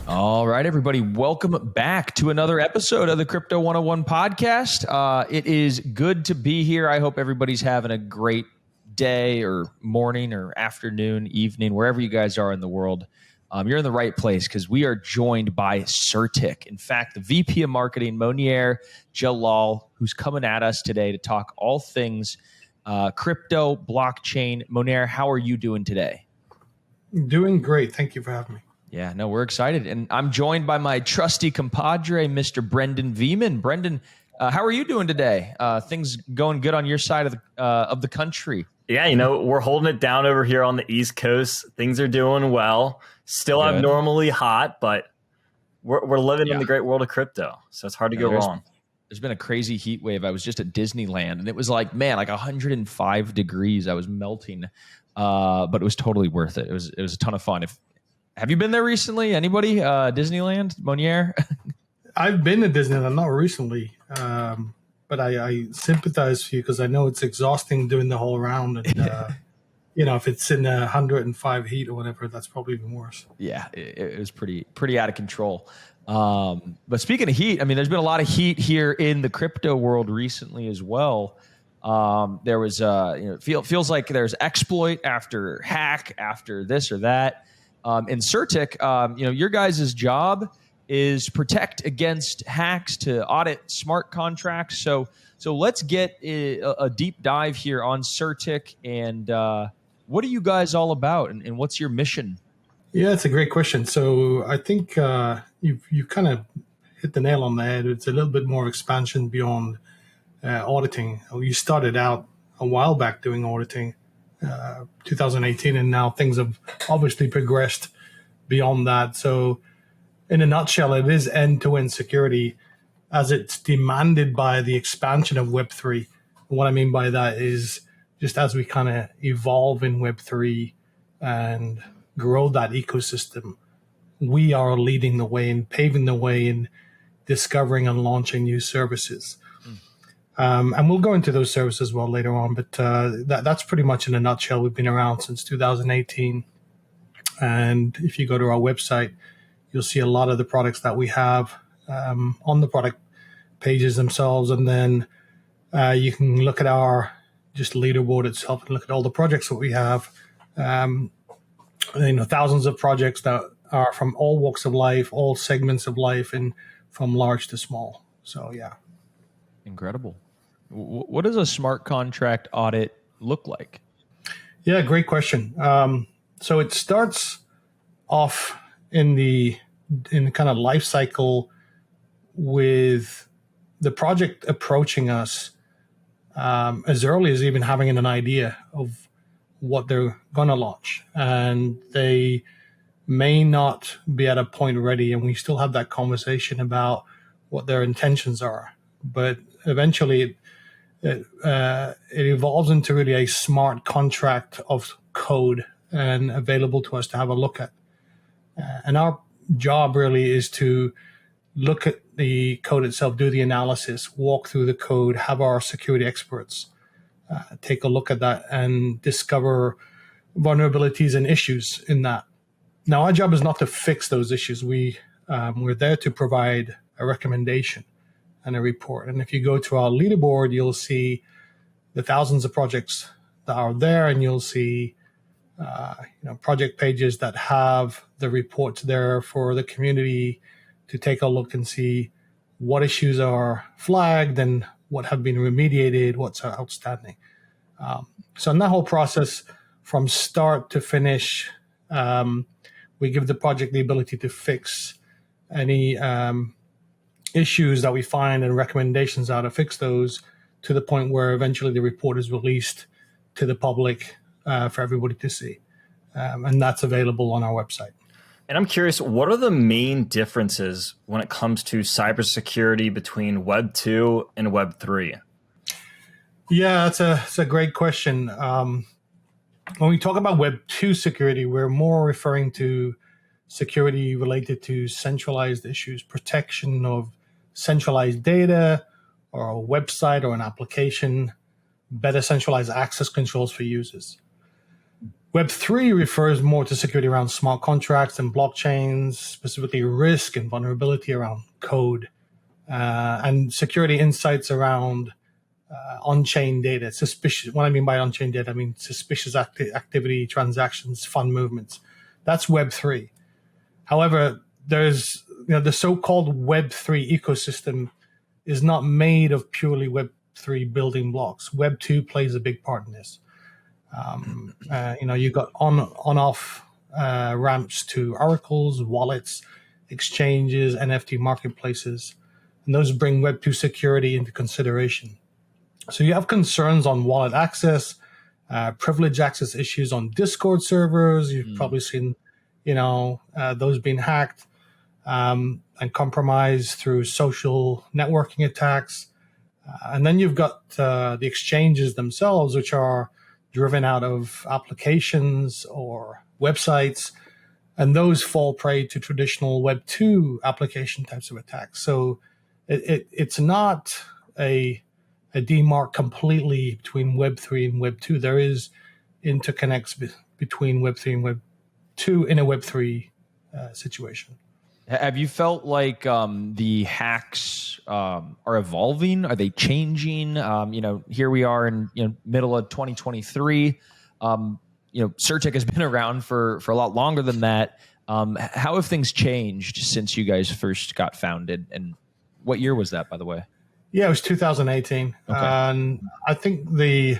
All right, everybody, welcome back to another episode of the Crypto 101 podcast. It is good to be here. I hope everybody's having a great day or morning or afternoon, evening, wherever you guys are in the world. You're in the right place because we are joined by CertiK. In fact, the VP of Marketing, Monier Jalal, who's coming at us today to talk all things crypto, blockchain. Monier, how are you doing today? Doing great. Thank you for having me. Yeah, no, we're excited. And I'm joined by my trusty compadre, Mr. Brendan Veeman. Brendan, how are you doing today? Things going good on your side of the country? Yeah, we're holding it down over here on the East Coast. Things are doing well. Still abnormally hot, but we're living in the great world of crypto. So it's hard to go wrong. There's been a crazy heat wave. I was just at Disneyland, and it was like 105 degrees. I was melting, but it was totally worth it. It was a ton of fun. Have you been there recently? Anybody? Disneyland, Monier? I've been to Disneyland, not recently, but I sympathize with you because I know it's exhausting doing the whole round. And, if it's in 105 heat or whatever, that's probably even worse. Yeah, it was pretty out of control. But speaking of heat, I mean, there's been a lot of heat here in the crypto world recently as well. There was, feels like there's exploit after hack after this or that. In CertiK, your guys' job is protect against hacks to audit smart contracts. So let's get a deep dive here on CertiK and what are you guys all about and what's your mission? Yeah, it's a great question. So I think you kind of hit the nail on the head. It's a little bit more expansion beyond auditing. You started out a while back doing auditing. 2018, and now things have obviously progressed beyond that. So in a nutshell, it is end-to-end security as it's demanded by the expansion of Web3. And what I mean by that is just as we kind of evolve in Web3 and grow that ecosystem, we are leading the way and paving the way in discovering and launching new services. And we'll go into those services as well later on, but that's pretty much in a nutshell. We've been around since 2018. And if you go to our website, you'll see a lot of the products that we have on the product pages themselves. And then you can look at our just leaderboard itself and look at all the projects that we have. Thousands of projects that are from all walks of life, all segments of life, and from large to small. So, yeah. Incredible. What does a smart contract audit look like? Yeah, great question. So it starts off in the kind of life cycle with the project approaching us as early as even having an idea of what they're going to launch. And they may not be at a point ready, and we still have that conversation about what their intentions are. But eventually it evolves into really a smart contract of code and available to us to have a look at. And our job really is to look at the code itself, do the analysis, walk through the code, have our security experts take a look at that and discover vulnerabilities and issues in that. Now, our job is not to fix those issues. We're there to provide a recommendation and a report. And if you go to our leaderboard, you'll see the thousands of projects that are there, and you'll see project pages that have the reports there for the community to take a look and see what issues are flagged and what have been remediated, what's outstanding. So in that whole process, from start to finish, we give the project the ability to fix any issues that we find and recommendations how to fix those to the point where eventually the report is released to the public for everybody to see. And that's available on our website. And I'm curious, what are the main differences when it comes to cybersecurity between Web 2 and Web 3? Yeah, that's a great question. When we talk about Web 2 security, we're more referring to security related to centralized issues, protection of centralized data or a website or an application, better centralized access controls for users. Web3 refers more to security around smart contracts and blockchains, specifically risk and vulnerability around code, and security insights around on-chain data. Suspicious. What I mean by on-chain data, I mean suspicious activity, transactions, fund movements. That's Web3. However, there's the so-called Web3 ecosystem is not made of purely Web3 building blocks. Web2 plays a big part in this. You've got on-off ramps to oracles, wallets, exchanges, NFT marketplaces, and those bring Web2 security into consideration. So you have concerns on wallet access, privilege access issues on Discord servers. You've probably seen, those being hacked and compromised through social networking attacks. And then you've got the exchanges themselves, which are driven out of applications or websites, and those fall prey to traditional Web 2 application types of attacks. So it's not a demarc completely between Web 3 and Web 2. There is interconnects between Web 3 and Web 2 in a Web 3 situation. Have you felt like the hacks are evolving? Are they changing? Here we are in middle of 2023. CertiK has been around for a lot longer than that. How have things changed since you guys first got founded? And what year was that, by the way? Yeah, it was 2018. Okay. And I think the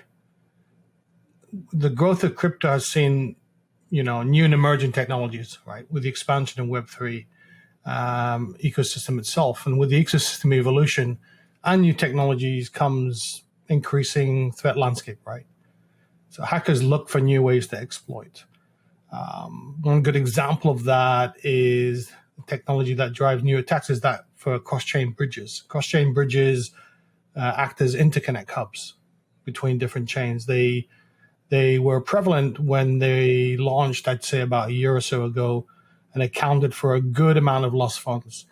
growth of crypto has seen, new and emerging technologies, right? With the expansion of Web3 ecosystem itself. And with the ecosystem evolution and new technologies comes increasing threat landscape, right? So hackers look for new ways to exploit. One good example of that is the technology that drives new attacks is that for cross-chain bridges. Cross-chain bridges act as interconnect hubs between different chains. They were prevalent when they launched, I'd say about a year or so ago, and accounted for a good amount of lost funds.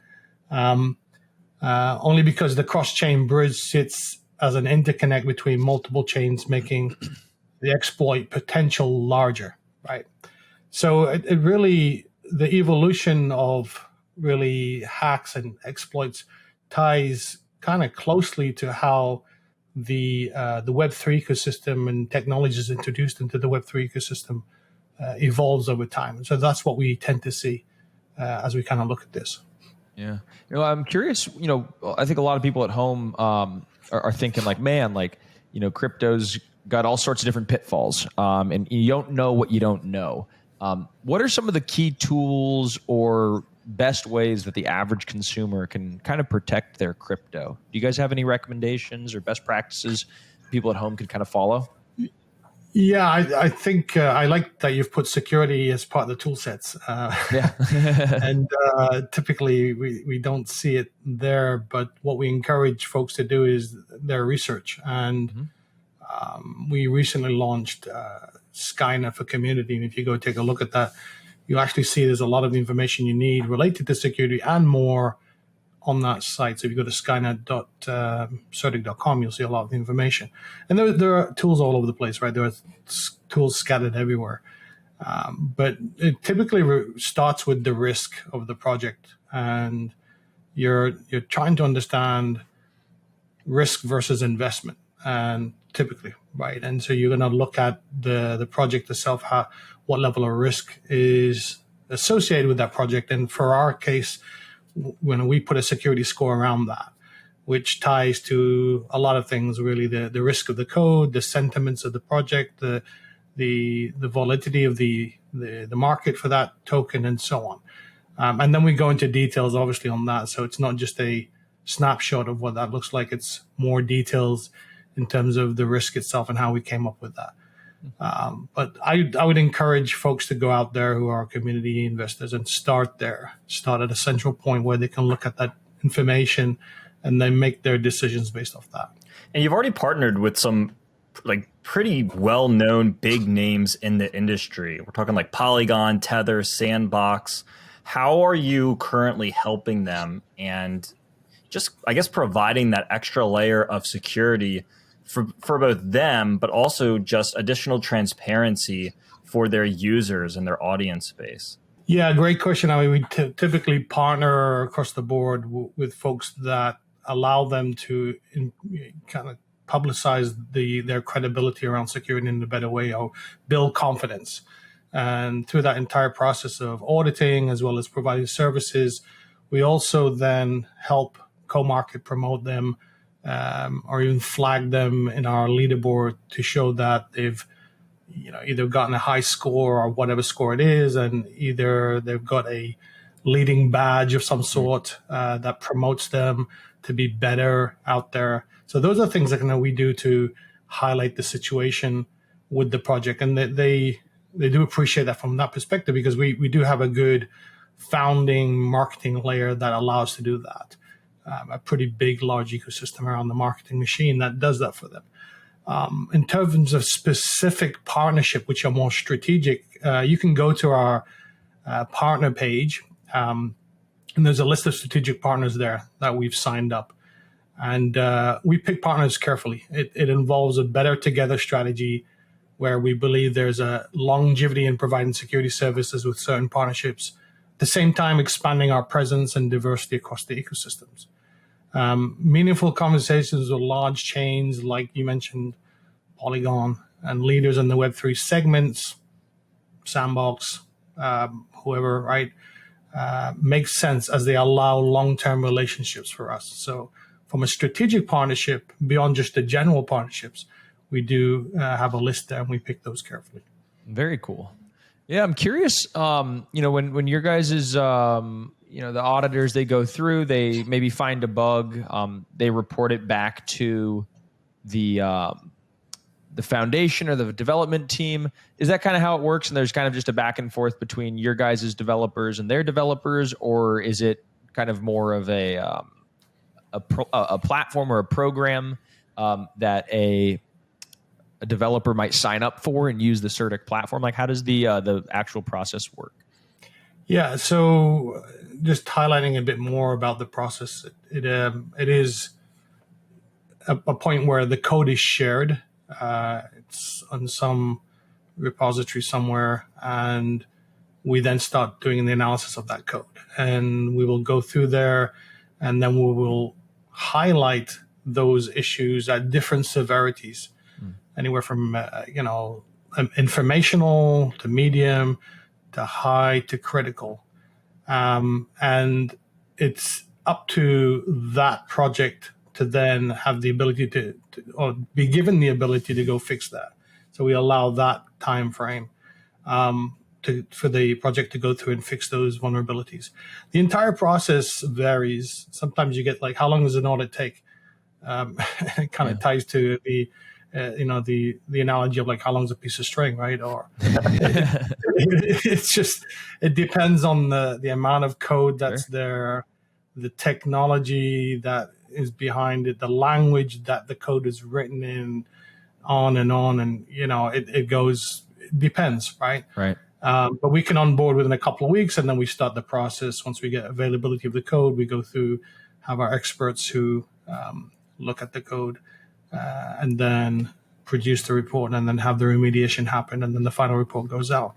Only because the cross-chain bridge sits as an interconnect between multiple chains, making the exploit potential larger, right? So it really, the evolution of really hacks and exploits ties kind of closely to how the Web3 ecosystem and technologies introduced into the Web3 ecosystem evolves over time. So that's what we tend to see as we kind of look at this. Yeah. I'm curious, I think a lot of people at home are thinking like, man, crypto's got all sorts of different pitfalls and you don't know what you don't know. What are some of the key tools or best ways that the average consumer can kind of protect their crypto? Do you guys have any recommendations or best practices people at home can kind of follow? Yeah, I think I like that you've put security as part of the tool sets. And typically we don't see it there, but what we encourage folks to do is their research. And we recently launched Skynet for Community. And if you go take a look at that, you actually see there's a lot of information you need related to security and more on that site. So if you go to skynet.certik.com, you'll see a lot of the information. And there are tools all over the place, right? There are tools scattered everywhere. But it typically starts with the risk of the project. And you're trying to understand risk versus investment. And typically, right? And so you're going to look at the project itself, what level of risk is associated with that project. And for our case, when we put a security score around that, which ties to a lot of things, really the risk of the code, the sentiments of the project, the volatility of the market for that token, and so on. And then we go into details, obviously, on that. So it's not just a snapshot of what that looks like. It's more details in terms of the risk itself and how we came up with that. But I would encourage folks to go out there who are community investors and start at a central point where they can look at that information and then make their decisions based off that. And you've already partnered with some pretty well-known big names in the industry. We're talking like Polygon, Tether, Sandbox. How are you currently helping them and just, I guess, providing that extra layer of security for both them, but also just additional transparency for their users and their audience space? Yeah, great question. I mean, we typically partner across the board with folks that allow them to kind of publicize their credibility around security in a better way, or build confidence. And through that entire process of auditing as well as providing services, we also then help co-market promote them, or even flag them in our leaderboard to show that they've either gotten a high score or whatever score it is, and either they've got a leading badge of some sort that promotes them to be better out there. So those are things that we do to highlight the situation with the project, and they do appreciate that from that perspective, because we do have a good founding marketing layer that allows us to do that. A pretty big, large ecosystem around the marketing machine that does that for them. In terms of specific partnership, which are more strategic, you can go to our partner page, and there's a list of strategic partners there that we've signed up. And we pick partners carefully. It involves a better together strategy where we believe there's a longevity in providing security services with certain partnerships, at the same time expanding our presence and diversity across the ecosystems. Meaningful conversations with large chains, like you mentioned, Polygon, and leaders in the Web3 segments, Sandbox, whoever, right, makes sense as they allow long-term relationships for us. So from a strategic partnership, beyond just the general partnerships, we do have a list there, and we pick those carefully. Very cool. Yeah, I'm curious, when your guys is, the auditors, they go through, they maybe find a bug, they report it back to the foundation or the development team. Is that kind of how it works? And there's kind of just a back and forth between your guys' developers and their developers, or is it kind of more of a platform or a program that a developer might sign up for and use the CertiK platform? Like, how does the actual process work? Yeah, so just highlighting a bit more about the process, it is a point where the code is shared. It's on some repository somewhere, and we then start doing the analysis of that code. And we will go through there, and then we will highlight those issues at different severities, anywhere from informational to medium to high to critical. And it's up to that project to then have the ability or be given the ability to go fix that. So we allow that time frame for the project to go through and fix those vulnerabilities. The entire process varies. Sometimes you get like, how long does an audit take? It kind of ties to the analogy of like, how long is a piece of string, right? Or it depends on the amount of code that's there, the technology that is behind it, the language that the code is written in, on and on. And, it depends, right? Right. But we can onboard within a couple of weeks, and then we start the process. Once we get availability of the code, we go through, have our experts who look at the code, and then produce the report, and then have the remediation happen, and then the final report goes out.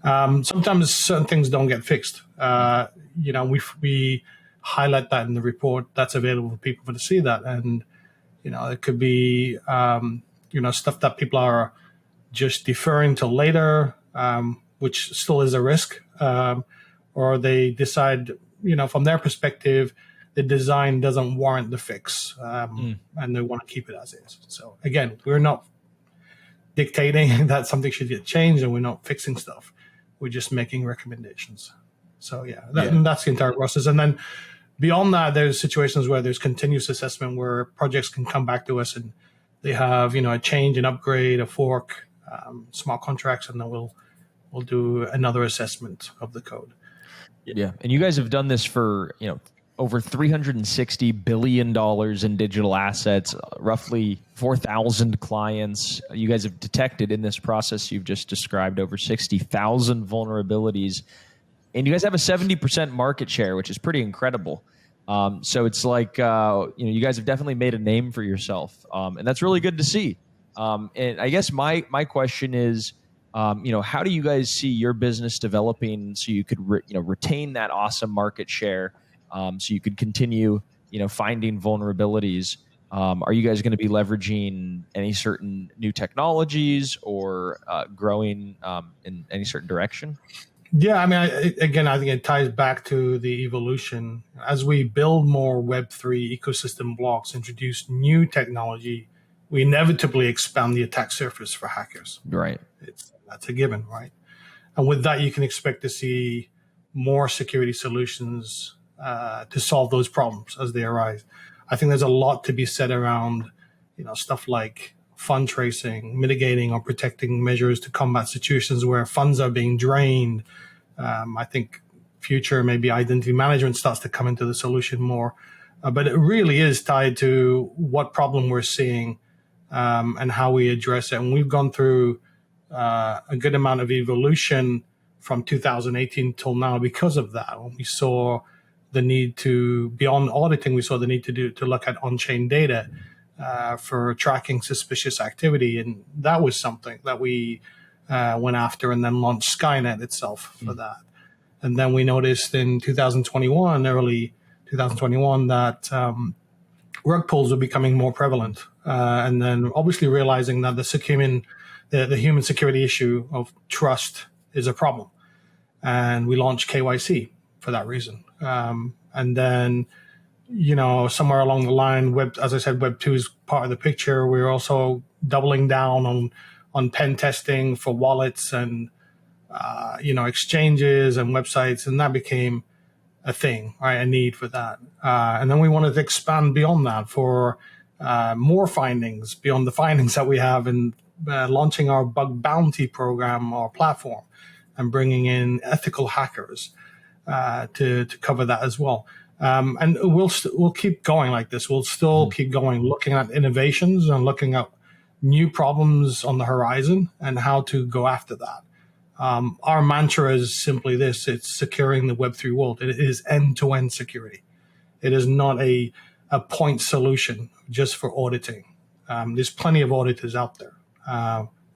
Sometimes certain things don't get fixed. We highlight that in the report. That's available for people to see that, and it could be stuff that people are just deferring till later, which still is a risk, or they decide, from their perspective, the design doesn't warrant the fix, and they want to keep it as is. So again, we're not dictating that something should get changed, and we're not fixing stuff. We're just making recommendations. So that's the entire process. And then beyond that, there's situations where there's continuous assessment, where projects can come back to us and they have a change, an upgrade, a fork, smart contracts, and then we'll do another assessment of the code. Yeah, and you guys have done this for over $360 billion in digital assets, roughly 4,000 clients. You guys have detected in this process you've just described over 60,000 vulnerabilities. And you guys have a 70% market share, which is pretty incredible. So it's like, you guys have definitely made a name for yourself. And that's really good to see. And I guess my question is, How do you guys see your business developing so you could retain that awesome market share, so you could continue finding vulnerabilities? Are you guys going to be leveraging any certain new technologies or growing in any certain direction? Yeah, I mean, I think it ties back to the evolution. As we build more Web3 ecosystem blocks, introduce new technology, we inevitably expand the attack surface for hackers. Right. That's a given, right? And with that, you can expect to see more security solutions to solve those problems as they arise. I think there's a lot to be said around, stuff like fund tracing, mitigating or protecting measures to combat situations where funds are being drained. I think future maybe identity management starts to come into the solution more, but it really is tied to what problem we're seeing and how we address it. And we've gone through a good amount of evolution from 2018 till now because of that. When we saw the need to, beyond auditing, we saw the need to look at on-chain data for tracking suspicious activity. And that was something that we went after and then launched Skynet itself for that. And then we noticed in early 2021, that rug pulls were becoming more prevalent. And then obviously realizing that the human security issue of trust is a problem. And we launched KYC for that reason. And then, somewhere along the line, as I said, Web 2 is part of the picture. We're also doubling down on pen testing for wallets and, exchanges and websites. And that became a thing, right? A need for that. And then we wanted to expand beyond that for more findings beyond the findings that we have, and launching our bug bounty program or platform and bringing in ethical hackers to cover that as well. And we'll keep going like this. We'll still keep going, looking at innovations and looking at new problems on the horizon and how to go after that. Our mantra is simply this: it's securing the Web3 world. It is end-to-end security. It is not a point solution just for auditing. There's plenty of auditors out there.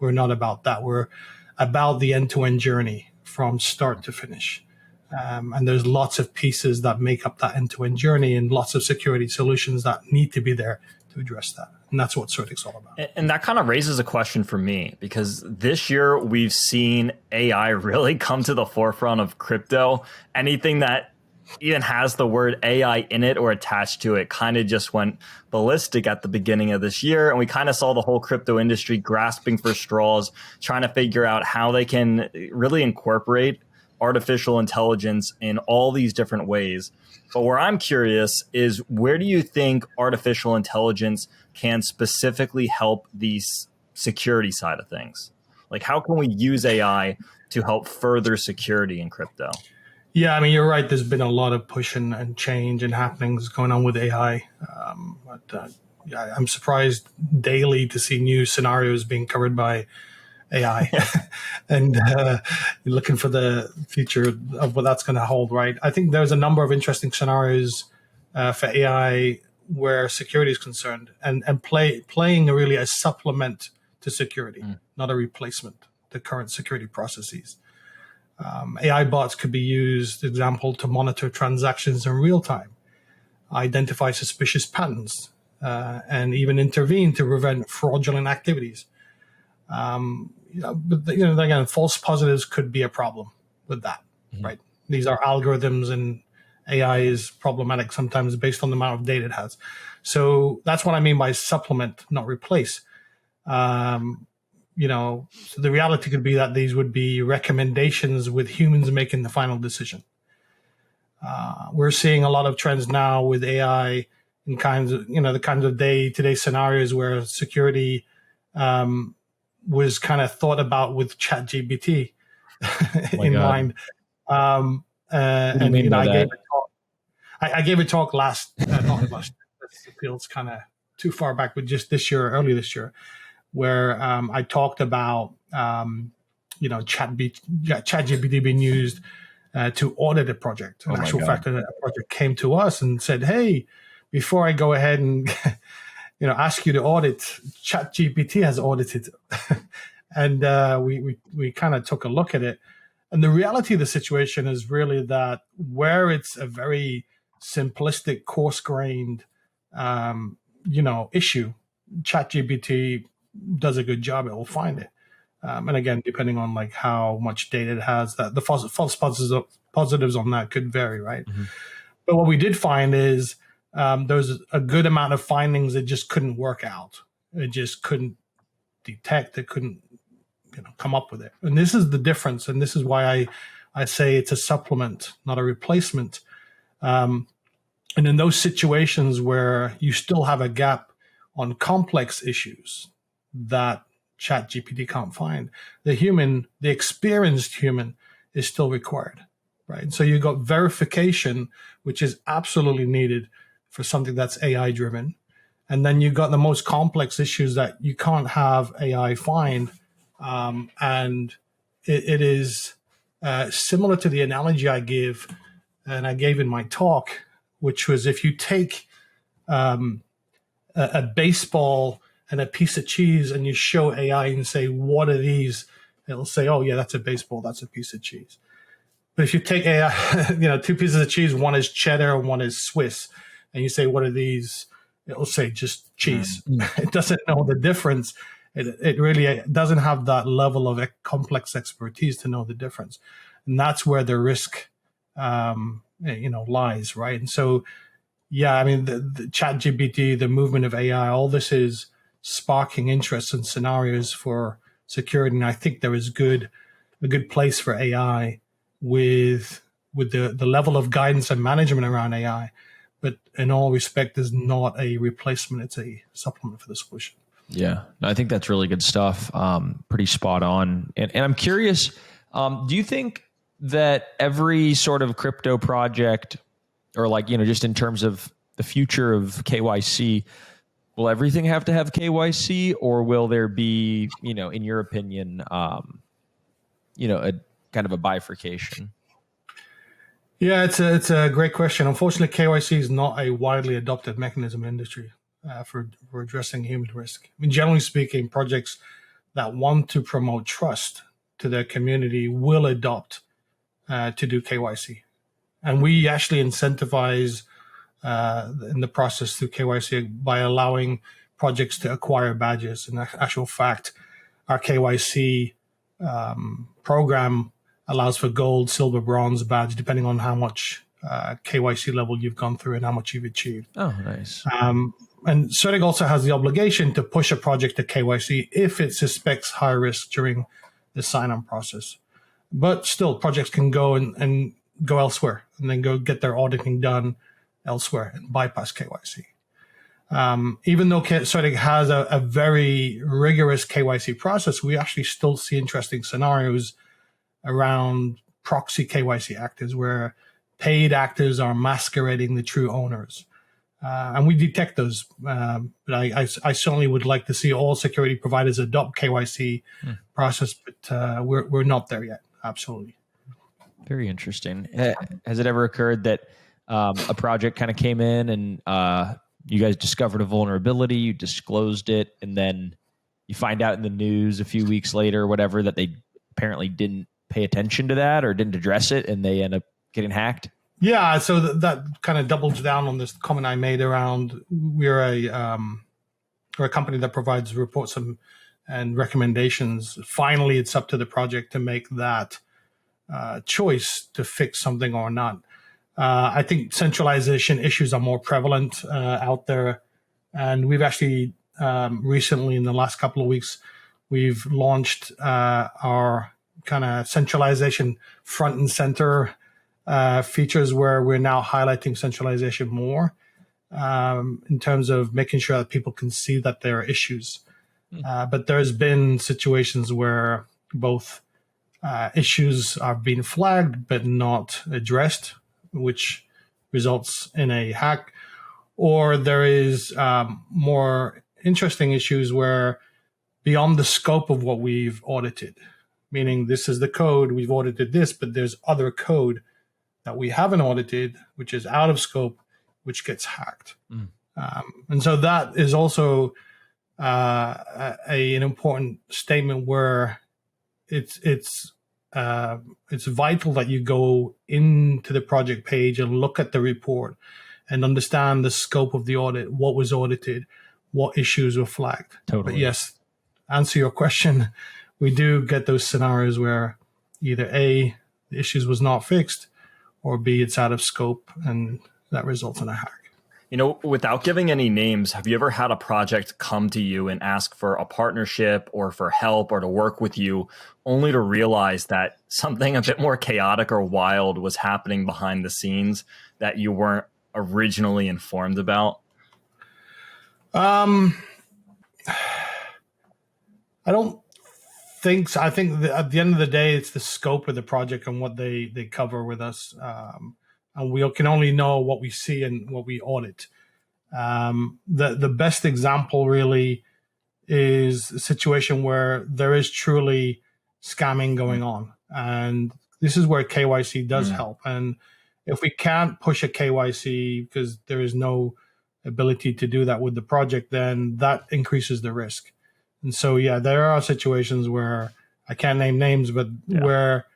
We're not about that. We're about the end-to-end journey from start to finish. And there's lots of pieces that make up that end-to-end journey and lots of security solutions that need to be there to address that. And that's what Surtic's all about. And that kind of raises a question for me, because this year we've seen AI really come to the forefront of crypto. Anything that even has the word AI in it or attached to it kind of just went ballistic at the beginning of this year. And we kind of saw the whole crypto industry grasping for straws, trying to figure out how they can really incorporate artificial intelligence in all these different ways. But where I'm curious is, where do you think artificial intelligence can specifically help the security side of things? Like, how can we use AI to help further security in crypto? Yeah, I mean, you're right. There's been a lot of push and change and happenings going on with AI. I'm surprised daily to see new scenarios being covered by AI and you're looking for the future of what that's going to hold, right? I think there's a number of interesting scenarios for AI where security is concerned, and playing really a supplement to security, not a replacement to current security processes. AI bots could be used, example, to monitor transactions in real time, identify suspicious patterns, and even intervene to prevent fraudulent activities. But again, false positives could be a problem with that, right? These are algorithms, and AI is problematic sometimes based on the amount of data it has. So that's what I mean by supplement, not replace. So the reality could be that these would be recommendations with humans making the final decision. We're seeing a lot of trends now with AI in the kinds of day-to-day scenarios where security was kind of thought about with ChatGPT in mind. I gave a talk not last. It feels kind of too far back, but just early this year, where I talked about ChatGPT being used to audit a project. An actual fact that a project came to us and said, "Hey, before I go ahead and ask you to audit, ChatGPT has audited And we kind of took a look at it. And the reality of the situation is really that where it's a very simplistic, coarse-grained, issue, ChatGPT does a good job. It will find it. And again, depending on like how much data it has, that the false positives on that could vary, right? Mm-hmm. But what we did find is there was a good amount of findings that just couldn't work out. It just couldn't detect. It couldn't come up with it. And this is the difference. And this is why I say it's a supplement, not a replacement. And in those situations where you still have a gap on complex issues that ChatGPT can't find, the experienced human is still required, right? So you've got verification, which is absolutely needed for something that's AI driven. And then you've got the most complex issues that you can't have AI find. And it is similar to the analogy I gave in my talk, which was if you take a baseball and a piece of cheese and you show AI and say, what are these? It'll say, oh, yeah, that's a baseball. That's a piece of cheese. But if you take AI, two pieces of cheese, one is cheddar and one is Swiss, and you say, what are these? It'll say just cheese. Mm-hmm. It doesn't know the difference. It really doesn't have that level of complex expertise to know the difference. And that's where the risk, lies, right? And so, yeah, I mean, the ChatGPT, the movement of AI, all this is sparking interest in scenarios for security. And I think there is a good place for AI with the level of guidance and management around AI. But in all respect, is not a replacement. It's a supplement for the solution. Yeah, I think that's really good stuff. Pretty spot on. And I'm curious, do you think that every sort of crypto project, or just in terms of the future of KYC, will everything have to have KYC, or will there be, in your opinion, a kind of a bifurcation? Yeah, it's a great question. Unfortunately, KYC is not a widely adopted mechanism in industry for addressing human risk. I mean, generally speaking, projects that want to promote trust to their community will adopt to do KYC. And we actually incentivize in the process through KYC by allowing projects to acquire badges. In actual fact, our KYC program allows for gold, silver, bronze badge, depending on how much KYC level you've gone through and how much you've achieved. Oh, nice. And CertiK also has the obligation to push a project to KYC if it suspects high risk during the sign-on process. But still, projects can go and go elsewhere and then go get their auditing done elsewhere and bypass KYC. Even though CertiK has a very rigorous KYC process, we actually still see interesting scenarios around proxy KYC actors where paid actors are masquerading the true owners. And we detect those. But I certainly would like to see all security providers adopt KYC process, but we're not there yet. Absolutely. Very interesting. Has it ever occurred that a project kind of came in and you guys discovered a vulnerability, you disclosed it, and then you find out in the news a few weeks later or whatever that they apparently didn't pay attention to that or didn't address it and they end up getting hacked? Yeah, so that kind of doubles down on this comment I made around we're a company that provides reports and recommendations. Finally, it's up to the project to make that choice to fix something or not. I think centralization issues are more prevalent out there. And we've actually recently, in the last couple of weeks, we've launched our kind of centralization front and center features where we're now highlighting centralization more in terms of making sure that people can see that there are issues. But there's been situations where both issues are being flagged but not addressed, which results in a hack. Or there is more interesting issues where beyond the scope of what we've audited, meaning this is the code, we've audited this, but there's other code that we haven't audited, which is out of scope, which gets hacked. And so that is also an important statement where it's vital that you go into the project page and look at the report and understand the scope of the audit, what was audited, what issues were flagged. Totally. But yes, answer your question, we do get those scenarios where either A, the issues was not fixed, or B, it's out of scope, and that results in a hack. Without giving any names, have you ever had a project come to you and ask for a partnership or for help or to work with you, only to realize that something a bit more chaotic or wild was happening behind the scenes that you weren't originally informed about? I don't think so. I think at the end of the day, it's the scope of the project and what they cover with us. And we can only know what we see and what we audit. The best example really is a situation where there is truly scamming going on. And this is where KYC does help. And if we can't push a KYC because there is no ability to do that with the project, then that increases the risk. And so, yeah, there are situations where I can't name names, but where,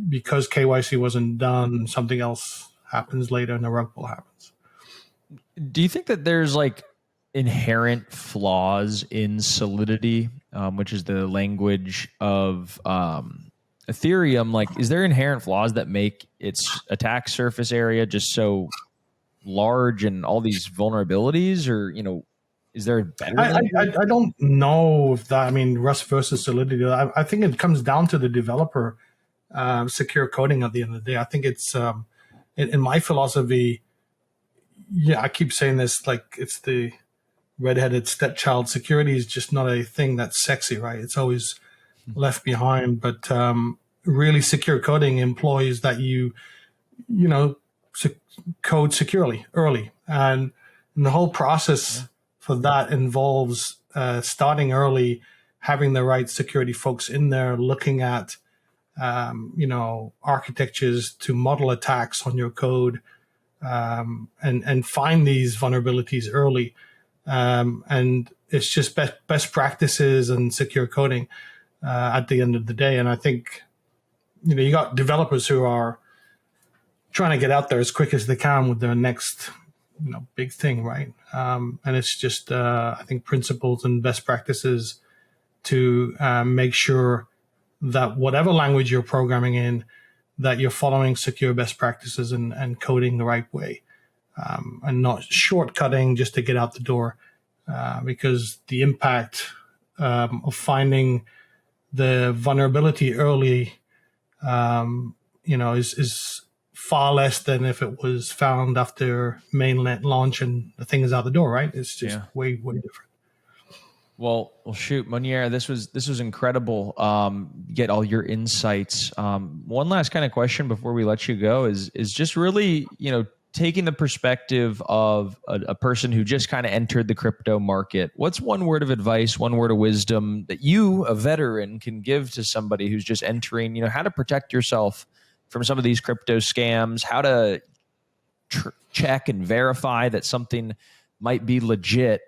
because KYC wasn't done, something else happens later and the rug pull happens. Do you think that there's like inherent flaws in Solidity, which is the language of Ethereum? Like, is there inherent flaws that make its attack surface area just so large and all these vulnerabilities, or, is there a better? I don't know if that, Rust versus Solidity. I think it comes down to the developer secure coding at the end of the day. I think it's, in my philosophy, I keep saying this, like it's the redheaded stepchild. Security is just not a thing that's sexy, right? It's always left behind. But really, secure coding employs that you code securely early, and the whole process for that involves starting early, having the right security folks in there, looking at architectures to model attacks on your code, and find these vulnerabilities early. And it's just best practices and secure coding at the end of the day. And I think, you got developers who are trying to get out there as quick as they can with their next, big thing, right? And it's just, I think, principles and best practices to make sure that whatever language you're programming in, that you're following secure best practices and coding the right way, and not shortcutting just to get out the door, because the impact of finding the vulnerability early, is far less than if it was found after mainnet launch and the thing is out the door, right? It's just way different. Well, shoot, Monier, this was incredible. Get all your insights. One last kind of question before we let you go is just really, taking the perspective of a person who just kind of entered the crypto market. What's one word of advice, one word of wisdom that you, a veteran, can give to somebody who's just entering, how to protect yourself from some of these crypto scams, how to check and verify that something might be legit?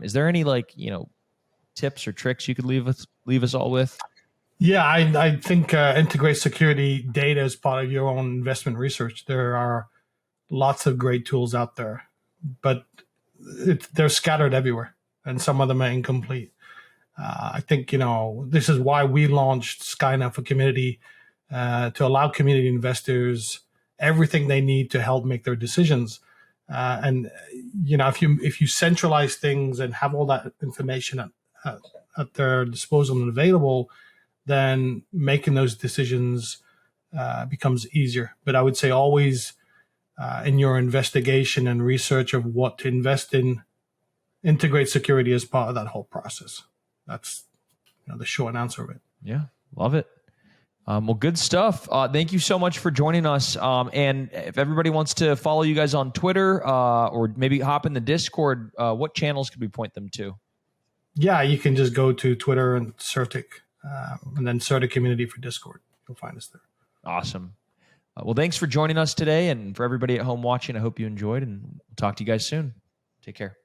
Is there any tips or tricks you could leave us all with? Yeah, I think integrate security data as part of your own investment research. There are lots of great tools out there, but they're scattered everywhere, and some of them are incomplete. I think, this is why we launched Skynet for Community, to allow community investors everything they need to help make their decisions. And if you centralize things and have all that information at their disposal and available, then making those decisions becomes easier. But I would say always, in your investigation and research of what to invest in, integrate security as part of that whole process. That's the short answer of it. Yeah, love it. Well, good stuff. Thank you so much for joining us. And if everybody wants to follow you guys on Twitter, or maybe hop in the Discord, what channels could we point them to? Yeah, you can just go to Twitter and Surtic, and then CertiK Community for Discord. You'll find us there. Awesome. Well, thanks for joining us today. And for everybody at home watching, I hope you enjoyed, and we'll talk to you guys soon. Take care.